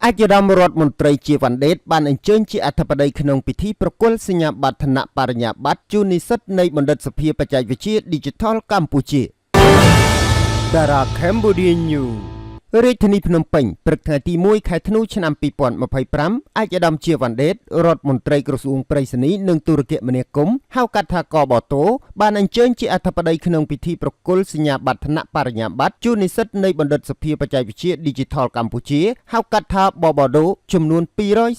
អាយដាមរដ្ឋមន្ត្រីជាវ៉ាន់ដេតបានអញ្ជើញជាអធិបតីក្នុងពិធីប្រគល់សញ្ញាបត្រឋានៈបរិញ្ញាបត្រជូននិស្សិតនៃបណ្ឌិតសភាបច្ចេកវិទ្យា Digital កម្ពុជាតារា Cambodia News រាជធានីភ្នំពេញព្រឹកថ្ងៃទី1ខែធ្នូឆ្នាំ2025អាយដាមជាវ៉ាន់ដេតរដ្ឋមន្ត្រីក្រសួងប្រៃសណីនិងទូរគមនាគមន៍ហៅកាត់ថាកបតោបានអញ្ជើញជាអធិបតីក្នុងពិធីប្រគល់សញ្ញាបត្រឋានៈបរិញ្ញាបត្រជូននិស្សិតនៃបណ្ឌិតសភាបច្ចេកវិទ្យា Digital កម្ពុជាហៅកាត់ថាបបដូចំនួន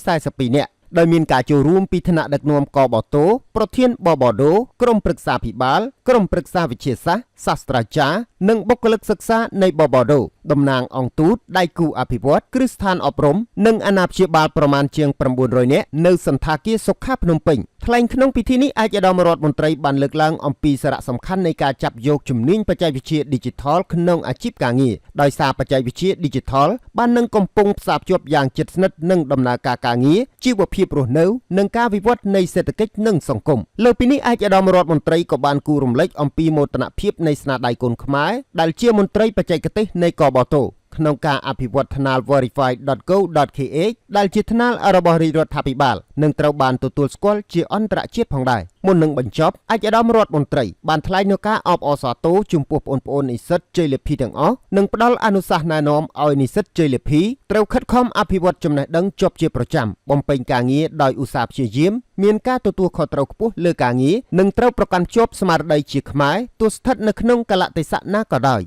242នាក់ដោយមានការចូលរួមពីថ្នាក់ដឹកនាំកបតោប្រធានបបដូក្រុមប្រឹក្សាភិបាលក្រុមប្រឹក្សាវិទ្យាសាស្ត្រសាស្ត្រាចារ្យនិងបុគ្គលិកសិក្សានៃបបដូតំណាងអង្គទូតដៃគូអភិវឌ្ឍគ្រឹះស្ថានអប់រំនិងអាណាព្យាបាលប្រមាណជាង900នាក់នៅសន្តាគារសុខាភ្នំពេញថ្លែងក្នុងពិធីនេះអាយដាមរដ្ឋមន្ត្រីបានលើកឡើងអំពីសារៈសំខាន់នៃការចាប់យកជំនាញបច្ចេកវិទ្យា Digital ក្នុងអាជីពការងារដោយសារបច្ចេកវិទ្យា Digital បាននឹងកំពុងផ្សារភ្ជាប់យ៉ាងជិតស្និទ្ធនឹងដំណើរការការងារជីវភាពរស់នៅនិងការវិវត្តនៃសេដ្ឋកិច្ចនិងសង្គមលើពីនេះអាយដាមរដ្ឋមន្ត្រីក៏បានគូររំលែកអំពីមោទនភាពនៃស្នាដៃកូនខ្មែរដែលជាមន្ត្រីបច្ចេកទេសនៃកបតោក្នុងការអភិវឌ្ឍថ្នាល verified.go.kh ដែលជាថ្នាលរបស់រាជរដ្ឋាភិបាលនិងត្រូវបានទទួលស្គាល់ជាអន្តរជាតិផងដែរមុននឹងបញ្ចប់អាយដាមរដ្ឋមន្ត្រីបានថ្លែងនូវការអបអរសាទរចំពោះបងប្អូននិស្សិតជ័យលាភីទាំងអស់និងផ្ដល់អនុសាសន៍ណែនាំឲ្យនិស្សិតជ័យលាភីត្រូវខិតខំអភិវឌ្ឍចំណេះដឹងជាប់ជាប្រចាំបំពេញការងារដោយឧស្សាហ៍ព្យាយាមមានការទទួលខុសត្រូវខ្ពស់លើការងារនិងត្រូវប្រកាន់ភ្ជាប់ស្មារតីជាខ្មែរទោះស្ថិតនៅក្នុងកលៈទេសៈណាក៏ដោយ